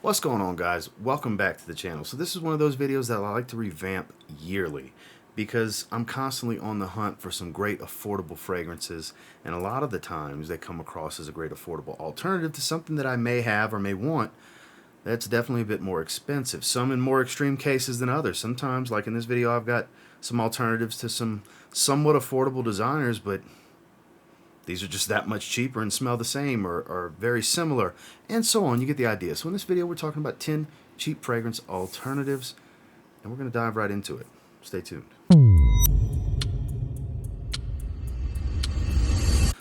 What's going on, guys? Welcome back to the channel. So this is one of those videos that I like to revamp yearly because I'm constantly on the hunt for some great affordable fragrances, and a lot of the times they come across as a great affordable alternative to something that I may have or may want that's definitely a bit more expensive. Some in more extreme cases than others. Sometimes, like in this video, I've got some alternatives to some somewhat affordable designers, but these are just that much cheaper and smell the same or very similar, and so on. You get the idea. So in this video, we're talking about 10 cheap fragrance alternatives, and we're going to dive right into it. Stay tuned.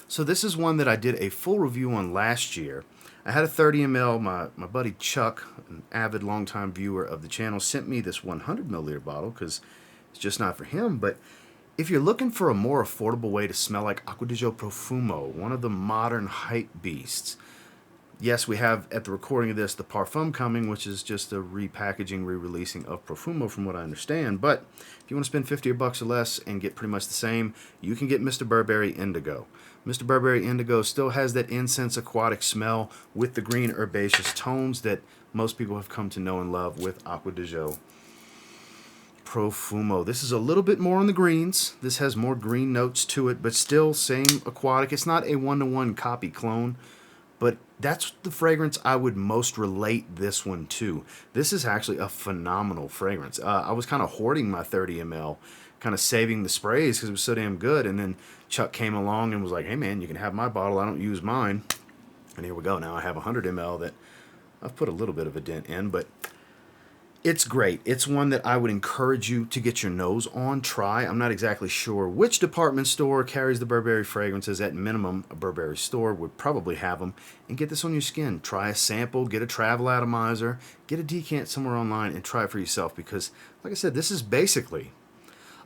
So this is one that I did a full review on last year. I had a 30 ml. My buddy Chuck, an avid longtime viewer of the channel, sent me this 100 milliliter bottle because it's just not for him, but if you're looking for a more affordable way to smell like Acqua di Gio Profumo, one of the modern hype beasts. Yes, we have, at the recording of this, the Parfum coming, which is just a repackaging, re-releasing of Profumo from what I understand. But if you want to spend 50 bucks or less and get pretty much the same, you can get Mr. Burberry Indigo. Mr. Burberry Indigo still has that incense aquatic smell with the green herbaceous tones that most people have come to know and love with Acqua di Gio Profumo. This is a little bit more on the greens. This has more green notes to it, but still same aquatic. It's not a one-to-one copy clone, but that's the fragrance I would most relate this one to. This is actually a phenomenal fragrance. I was kind of hoarding my 30 ml, kind of saving the sprays because it was so damn good, and then Chuck came along and was like, hey man, you can have my bottle, I don't use mine. And here we go. Now I have 100 ml that I've put a little bit of a dent in, but it's great. It's one that I would encourage you to get your nose on, try. I'm not exactly sure which department store carries the Burberry fragrances. At minimum, a Burberry store would probably have them. And get this on your skin. Try a sample, get a travel atomizer, get a decant somewhere online and try it for yourself because, like I said, this is basically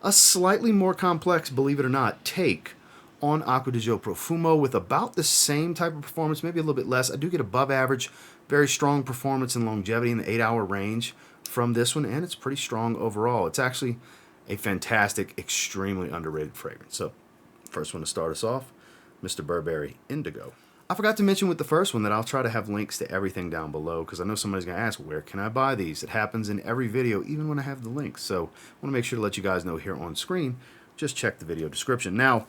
a slightly more complex, believe it or not, take on Acqua di Gio Profumo with about the same type of performance, maybe a little bit less. I do get above average, very strong performance and longevity in the 8-hour range from this one, and it's pretty strong overall. It's actually a fantastic, extremely underrated fragrance. So, first one to start us off, Mr. Burberry Indigo. I forgot to mention with the first one that I'll try to have links to everything down below because I know somebody's going to ask, where can I buy these? It happens in every video, even when I have the links. So, I want to make sure to let you guys know here on screen. Just check the video description. Now,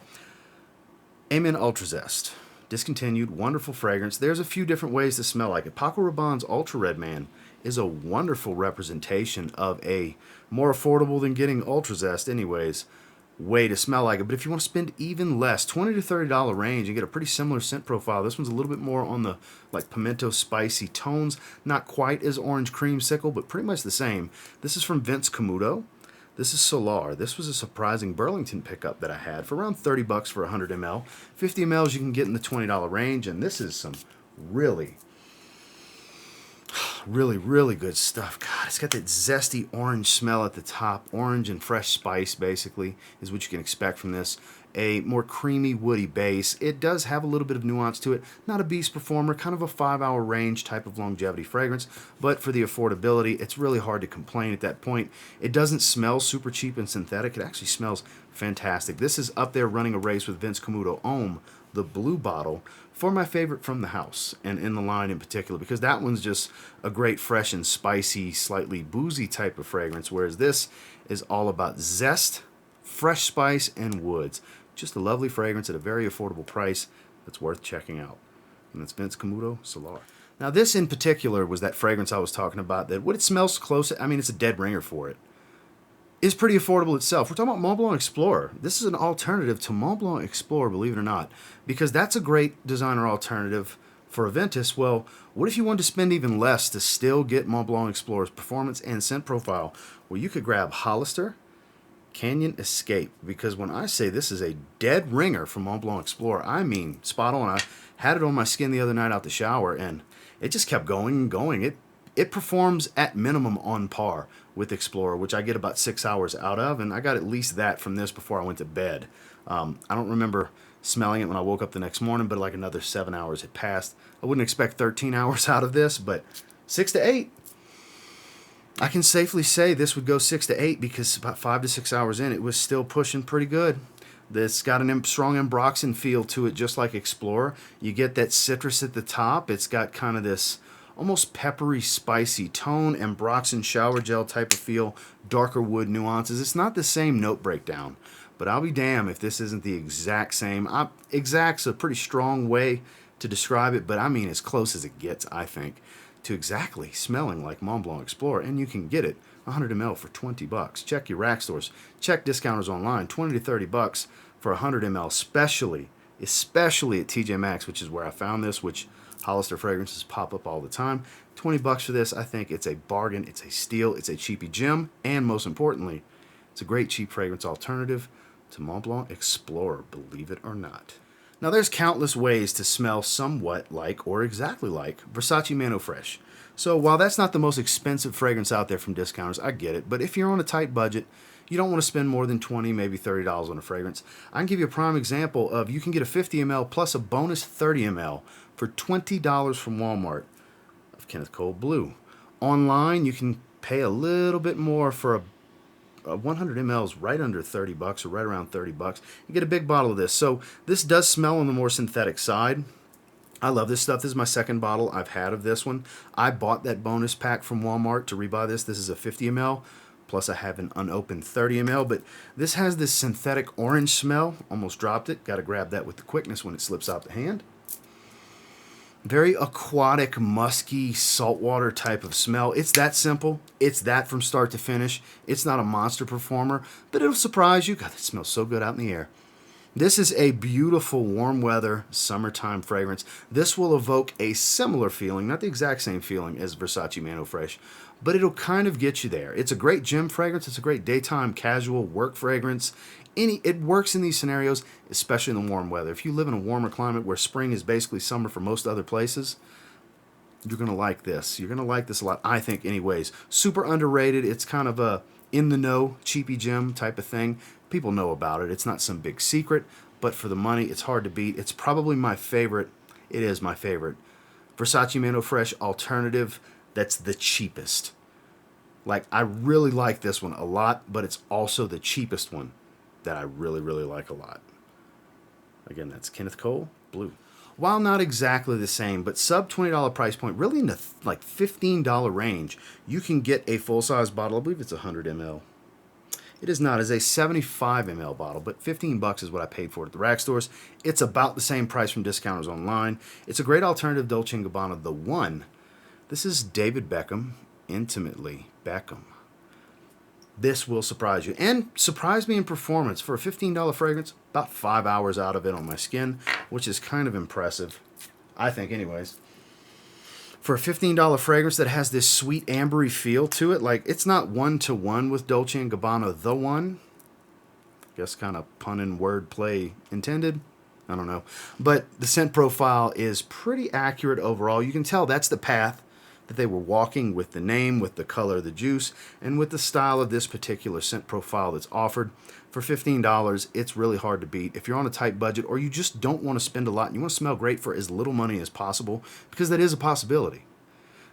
Amen Ultra Zest. Discontinued, wonderful fragrance. There's a few different ways to smell like it. Paco Rabanne's Ultra Red Man is a wonderful representation of a more affordable than getting Ultra Zest anyways way to smell like it. But if you want to spend even less, $20 to $30 range, and get a pretty similar scent profile. This one's a little bit more on the like pimento spicy tones, not quite as orange creamsicle, but pretty much the same. This is from Vince Camuto. This is Solare. This was a surprising Burlington pickup that I had for around 30 bucks for 100 ml. 50 mls you can get in the $20 range, and this is some really good stuff. God, it's got that zesty orange smell at the top. Orange and fresh spice, basically, is what you can expect from this. A more creamy, woody base. It does have a little bit of nuance to it. Not a beast performer, kind of a 5-hour range type of longevity fragrance, but for the affordability, it's really hard to complain at that point. It doesn't smell super cheap and synthetic. It actually smells fantastic. This is up there running a race with Vince Camuto Homme, the blue bottle, for my favorite from the house, and in the line in particular, because that one's just a great fresh and spicy, slightly boozy type of fragrance, whereas this is all about zest, fresh spice, and woods. Just a lovely fragrance at a very affordable price that's worth checking out. And that's Vince Camuto Solare. Now this in particular was that fragrance I was talking about that what it smells close, I mean it's a dead ringer for it, is pretty affordable itself. We're talking about Mont Blanc Explorer. This is an alternative to Mont Blanc Explorer, believe it or not, because that's a great designer alternative for Aventus. Well, what if you wanted to spend even less to still get Mont Blanc Explorer's performance and scent profile? Well, you could grab Hollister Canyon Escape, because when I say this is a dead ringer from Mont Blanc Explorer, I mean spot on. I had it on my skin the other night out the shower, and it just kept going and going. It performs at minimum on par with Explorer, which I get about 6 hours out of, and I got at least that from this before I went to bed. I don't remember smelling it when I woke up the next morning, but like another 7 hours had passed. I wouldn't expect 13 hours out of this, but 6 to 8. I can safely say this would go 6 to 8 because about 5 to 6 hours in, it was still pushing pretty good. It's got a strong ambroxan feel to it, just like Explorer. You get that citrus at the top. It's got kind of this almost peppery, spicy tone, and Ambroxan shower gel type of feel, darker wood nuances. It's not the same note breakdown, but I'll be damned if this isn't the exact same. Exact's a pretty strong way to describe it, but I mean as close as it gets, I think, to exactly smelling like Mont Blanc Explorer, and you can get it 100 ml for $20. Check your rack stores. Check discounters online. 20 to 30 bucks for 100 ml, especially at TJ Maxx, which is where I found this, which Hollister fragrances pop up all the time. 20 bucks for this. I think it's a bargain. It's a steal. It's a cheapy gem, and most importantly, it's a great cheap fragrance alternative to Mont Blanc Explorer, believe it or not. Now, there's countless ways to smell somewhat like or exactly like Versace Mano Fresh. So while that's not the most expensive fragrance out there from discounters, I get it. But if you're on a tight budget, you don't want to spend more than $20, maybe $30 on a fragrance. I can give you a prime example of you can get a 50 ml plus a bonus 30 ml for $20 from Walmart of Kenneth Cole Blue. Online, you can pay a little bit more for a 100 ml is right under 30 bucks or right around 30 bucks. You get a big bottle of this. So this does smell on the more synthetic side. I love this stuff. This is my second bottle I've had of this one. I bought that bonus pack from Walmart to rebuy this. This is a 50 ml. Plus I have an unopened 30 ml. But this has this synthetic orange smell. Almost dropped it. Got to grab that with the quickness when it slips out the hand. Very aquatic, musky, saltwater type of smell. It's that simple. It's that from start to finish. It's not a monster performer, but it'll surprise you. God, it smells so good out in the air. This is a beautiful warm weather summertime fragrance. This will evoke a similar feeling, not the exact same feeling as Versace Mano Fresh, but it'll kind of get you there. It's a great gym fragrance. It's a great daytime casual work fragrance. It works in these scenarios, especially in the warm weather. If you live in a warmer climate where spring is basically summer for most other places, you're going to like this. You're going to like this a lot, I think, anyways. Super underrated. It's kind of a in-the-know, cheapy gem type of thing. People know about it. It's not some big secret, but for the money, it's hard to beat. It's probably my favorite. It is my favorite Versace Mano Fresh alternative that's the cheapest. Like, I really like this one a lot, but it's also the cheapest one that I really, really like a lot. Again, that's Kenneth Cole Blue. While not exactly the same, but sub $20 price point, really in the like $15 range, you can get a full-size bottle. I believe it's 100 ml. It is not. It's a 75 ml bottle, but 15 bucks is what I paid for it at the rack stores. It's about the same price from discounters online. It's a great alternative Dolce & Gabbana, the one. This is David Beckham, Intimately Beckham. This will surprise you. And surprise me in performance. For a $15 fragrance, about 5 hours out of it on my skin, which is kind of impressive. I think anyways. For a $15 fragrance that has this sweet ambery feel to it, like it's not one-to-one with Dolce & Gabbana, the one. Guess kind of pun and word play intended. I don't know. But the scent profile is pretty accurate overall. You can tell that's the path that they were walking with the name, with the color of the juice, and with the style of this particular scent profile that's offered. For $15, it's really hard to beat. If you're on a tight budget or you just don't want to spend a lot and you want to smell great for as little money as possible, because that is a possibility.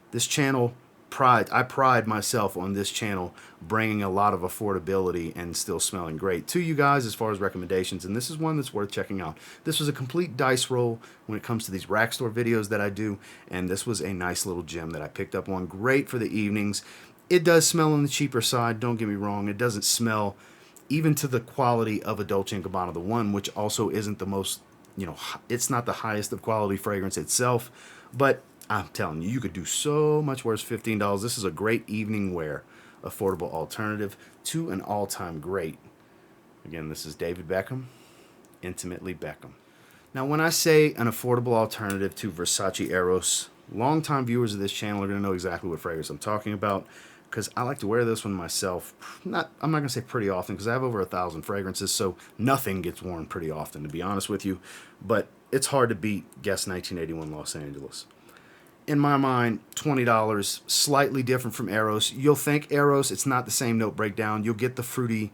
This channel, I pride myself on this channel bringing a lot of affordability and still smelling great to you guys as far as recommendations, and this is one that's worth checking out. This was a complete dice roll when it comes to these rack store videos that I do, and this was a nice little gem that I picked up on. Great for the evenings. It does smell on the cheaper side, don't get me wrong. It doesn't smell even to the quality of a Dolce & Gabbana the one, which also isn't the most, it's not the highest of quality fragrance itself, but I'm telling you, you could do so much worse. $15. This is a great evening wear, affordable alternative to an all-time great. Again, this is David Beckham, Intimately Beckham. Now, when I say an affordable alternative to Versace Eros, longtime viewers of this channel are going to know exactly what fragrance I'm talking about, because I like to wear this one myself. I'm not going to say pretty often, because I have over 1,000 fragrances, so nothing gets worn pretty often, to be honest with you. But it's hard to beat Guess 1981 Los Angeles. In my mind, $20, slightly different from Eros. You'll think Eros, it's not the same note breakdown. You'll get the fruity,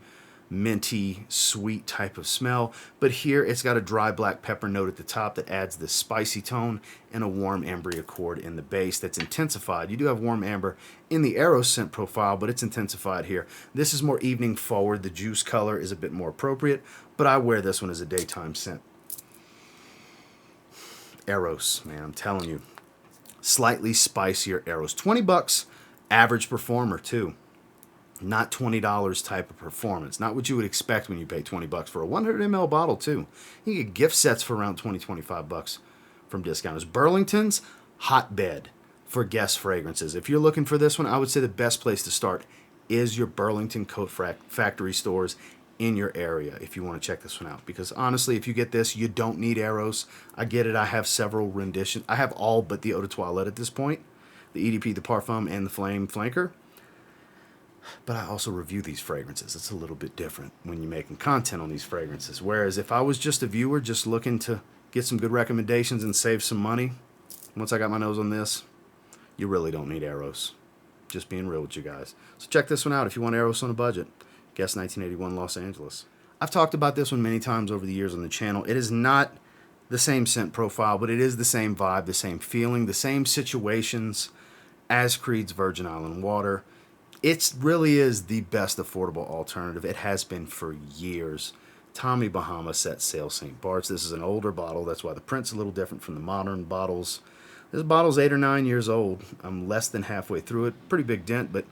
minty, sweet type of smell. But here, it's got a dry black pepper note at the top that adds this spicy tone and a warm amber accord in the base that's intensified. You do have warm amber in the Eros scent profile, but it's intensified here. This is more evening forward. The juice color is a bit more appropriate, but I wear this one as a daytime scent. Eros, man, I'm telling you. slightly spicier arrows. 20 bucks, average performer too. Not $20 type of performance. Not what you would expect when you pay 20 bucks for a 100 ml bottle too. You get gift sets for around 20, 25 bucks from discounters. Burlington's hotbed for guest fragrances. If you're looking for this one, I would say the best place to start is your Burlington Coat Factory stores in your area if you want to check this one out. Because honestly, if you get this, you don't need arrows. I get it. I have several renditions. I have all but the Eau de Toilette at this point. The EDP, the Parfum, and the Flame Flanker. But I also review these fragrances. It's a little bit different when you're making content on these fragrances. Whereas if I was just a viewer, just looking to get some good recommendations and save some money, once I got my nose on this, you really don't need arrows. Just being real with you guys. So check this one out if you want arrows on a budget. Guess 1981 Los Angeles. I've talked about this one many times over the years on the channel. It is not the same scent profile, but it is the same vibe, the same feeling, the same situations as Creed's Virgin Island Water. It really is the best affordable alternative. It has been for years. Tommy Bahama set sail St. Barts. This is an older bottle. That's why the print's a little different from the modern bottles. This bottle's 8 or 9 years old. I'm less than halfway through it. Pretty big dent, but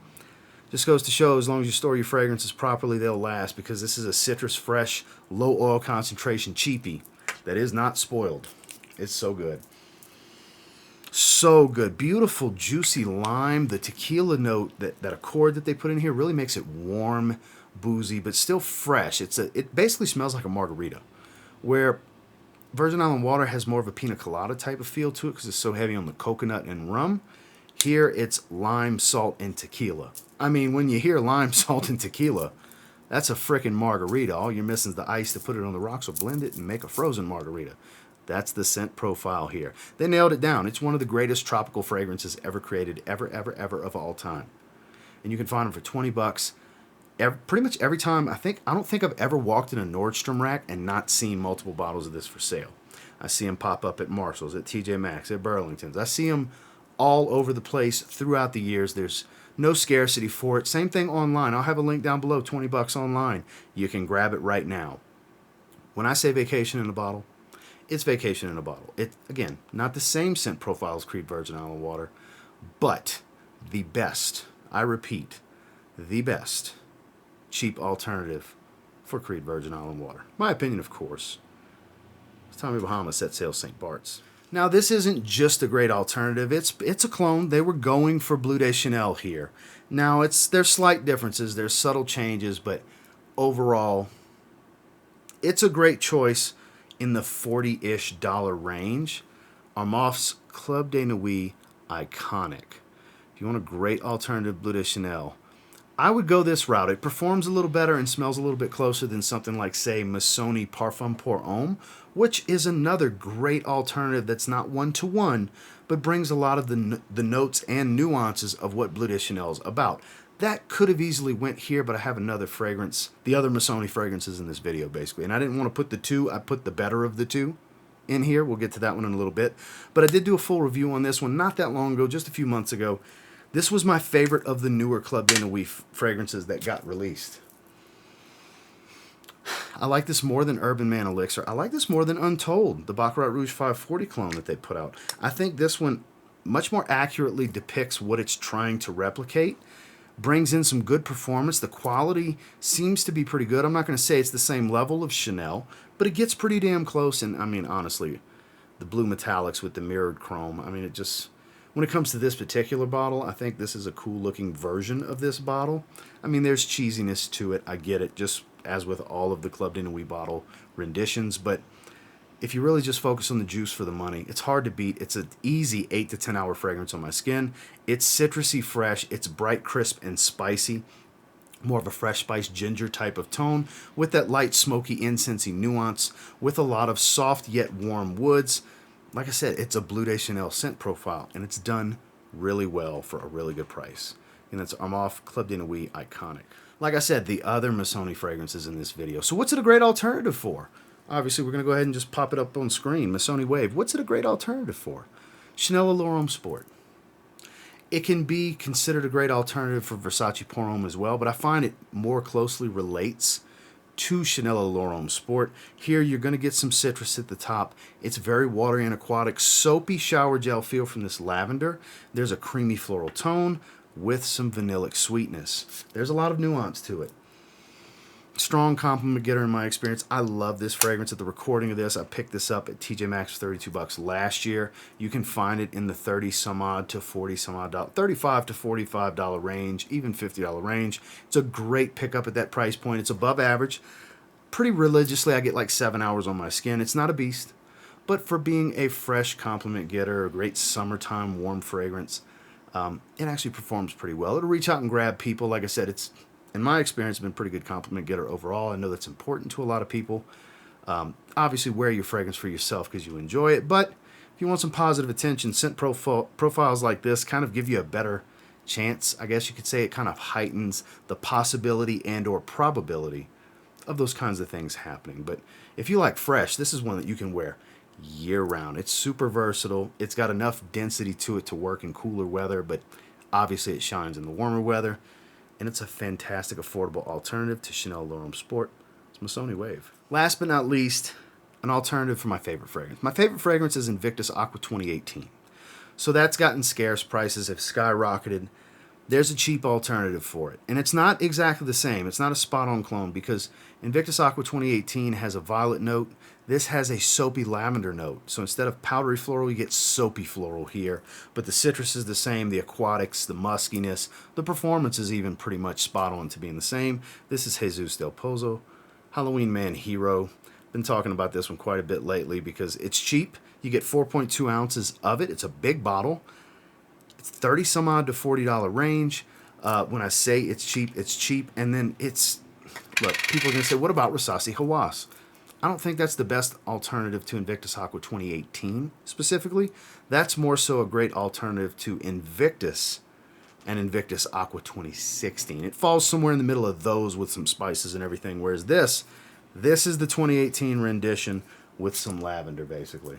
just goes to show as long as you store your fragrances properly, they'll last, because this is a citrus fresh, low oil concentration cheapie that is not spoiled. It's so good. So good. Beautiful, juicy lime. The tequila note, that accord that they put in here really makes it warm, boozy, but still fresh. It basically smells like a margarita, where Virgin Island Water has more of a pina colada type of feel to it because it's so heavy on the coconut and rum. Here it's lime, salt, and tequila. I mean, when you hear lime, salt, and tequila, that's a frickin' margarita. All you're missing is the ice to put it on the rocks, so blend it and make a frozen margarita. That's the scent profile here. They nailed it down. It's one of the greatest tropical fragrances ever created, ever of all time. And you can find them for 20 bucks. Pretty much every time. I don't think I've ever walked in a Nordstrom rack and not seen multiple bottles of this for sale. I see them pop up at Marshall's, at TJ Maxx, at Burlington's. I see them all over the place throughout the years. There's no scarcity for it. Same thing online. I'll have a link down below, 20 bucks online. You can grab it right now. When I say vacation in a bottle, it's vacation in a bottle. It, again, not the same scent profile as Creed Virgin Island Water, but the best, I repeat, the best cheap alternative for Creed Virgin Island Water. My opinion, of course. Tommy Bahama set sail St. Barts. Now, this isn't just a great alternative. It's a clone. They were going for Bleu de Chanel here. Now, there's slight differences. There's subtle changes, but overall, it's a great choice in the $40-ish range. Armaf's Club de Nuit Iconic. If you want a great alternative Bleu de Chanel, I would go this route. It performs a little better and smells a little bit closer than something like, say, Missoni Parfum pour Homme, which is another great alternative that's not one-to-one, but brings a lot of the notes and nuances of what Bleu de Chanel is about. That could have easily went here, but I have another fragrance, the other Missoni fragrances in this video, basically. And I didn't want to put the two. I put the better of the two in here. We'll get to that one in a little bit. But I did do a full review on this one not that long ago, just a few months ago. This was my favorite of the newer Club de Nuit fragrances that got released. I like this more than Urban Man Elixir. I like this more than Untold, the Baccarat Rouge 540 clone that they put out. I think this one much more accurately depicts what it's trying to replicate. Brings in some good performance. The quality seems to be pretty good. I'm not going to say it's the same level of Chanel, but it gets pretty damn close. And I mean, honestly, the blue metallics with the mirrored chrome, I mean, it just... When it comes to this particular bottle, I think this is a cool-looking version of this bottle. I mean, there's cheesiness to it. I get it, just as with all of the Club de Nuit bottle renditions. But if you really just focus on the juice for the money, it's hard to beat. It's an easy 8 to 10 hour fragrance on my skin. It's citrusy fresh. It's bright, crisp, and spicy. More of a fresh spiced ginger type of tone with that light, smoky, incensey nuance with a lot of soft yet warm woods. Like I said, it's a Bleu de Chanel scent profile, and it's done really well for a really good price. And that's Armaf Club de Nuit Iconic. Like I said, the other Missoni fragrances in this video. So what's it a great alternative for? Obviously, we're going to go ahead and just pop it up on screen. Missoni Wave. What's it a great alternative for? Chanel Allure Homme Sport. It can be considered a great alternative for Versace Pour Homme as well, but I find it more closely relates to Chanel L'Homme Sport. Here you're going to get some citrus at the top. It's very watery and aquatic, soapy shower gel feel from this lavender. There's a creamy floral tone with some vanillic sweetness. There's a lot of nuance to it. Strong compliment getter in my experience. I love this fragrance. At the recording of this, I picked this up at TJ Maxx for $32 last year. You can find it in the 30 some odd to 40 some odd $35 to $45 range, even $50 range. It's a great pickup at that price point. It's above average. Pretty religiously, I get like 7 hours on my skin. It's not a beast, but for being a fresh compliment getter, a great summertime warm fragrance, it actually performs pretty well. It'll reach out and grab people. Like I said, it's, in my experience, been a pretty good compliment getter overall. I know that's important to a lot of people. Obviously, wear your fragrance for yourself because you enjoy it. But if you want some positive attention, scent profiles like this kind of give you a better chance. I guess you could say it kind of heightens the possibility and or probability of those kinds of things happening. But if you like fresh, this is one that you can wear year-round. It's super versatile. It's got enough density to it to work in cooler weather, but obviously it shines in the warmer weather. And it's a fantastic, affordable alternative to Chanel L'Homme Sport. It's Missoni Wave. Last but not least, an alternative for my favorite fragrance. My favorite fragrance is Invictus Aqua 2018. So that's gotten scarce. Prices have skyrocketed. There's a cheap alternative for it. And it's not exactly the same. It's not a spot-on clone because Invictus Aqua 2018 has a violet note. This has a soapy lavender note. So instead of powdery floral, you get soapy floral here. But the citrus is the same, the aquatics, the muskiness. The performance is even pretty much spot on to being the same. This is Jesus Del Pozo, Halloween Man Hero. Been talking about this one quite a bit lately because it's cheap. You get 4.2 ounces of it. It's a big bottle. It's 30 some odd to $40 range. When I say it's cheap, it's cheap. And then it's, look, people are going to say, what about Rasasi Hawass? I don't think that's the best alternative to Invictus Aqua 2018 specifically. That's more so a great alternative to Invictus and Invictus Aqua 2016. It falls somewhere in the middle of those with some spices and everything, whereas this is the 2018 rendition with some lavender, basically.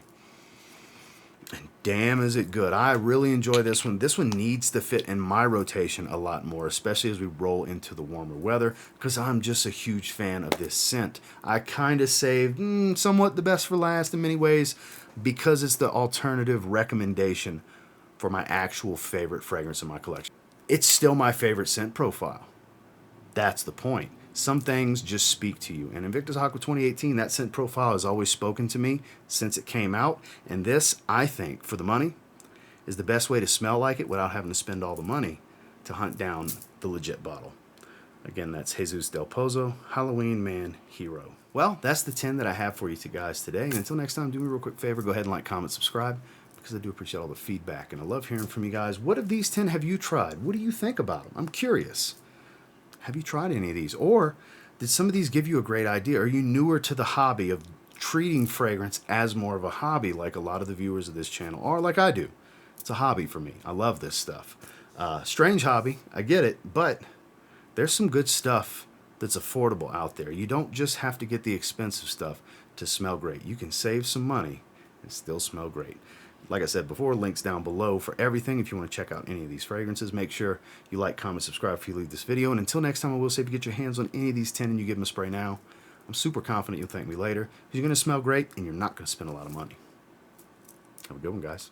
And damn, is it good. I really enjoy this one. This one needs to fit in my rotation a lot more, especially as we roll into the warmer weather, because I'm just a huge fan of this scent. I kind of saved somewhat the best for last in many ways because it's the alternative recommendation for my actual favorite fragrance in my collection. It's still my favorite scent profile. That's the point. Some things just speak to you. And Invictus Aqua 2018, that scent profile has always spoken to me since it came out. And this, I think, for the money, is the best way to smell like it without having to spend all the money to hunt down the legit bottle. Again, that's Jesus Del Pozo, Halloween Man Hero. Well, that's the 10 that I have for you guys today. And until next time, do me a real quick favor. Go ahead and like, comment, subscribe, because I do appreciate all the feedback. And I love hearing from you guys. What of these 10 have you tried? What do you think about them? I'm curious. Have you tried any of these? Or did some of these give you a great idea? Are you newer to the hobby of treating fragrance as more of a hobby like a lot of the viewers of this channel are, like I do? It's a hobby for me. I love this stuff. Strange hobby, I get it, but there's some good stuff that's affordable out there. You don't just have to get the expensive stuff to smell great. You can save some money and still smell great. Like I said before, links down below for everything. If you want to check out any of these fragrances, make sure you like, comment, subscribe if you leave this video. And until next time, I will say if you get your hands on any of these 10 and you give them a spray now, I'm super confident you'll thank me later. Because you're going to smell great and you're not going to spend a lot of money. Have a good one, guys.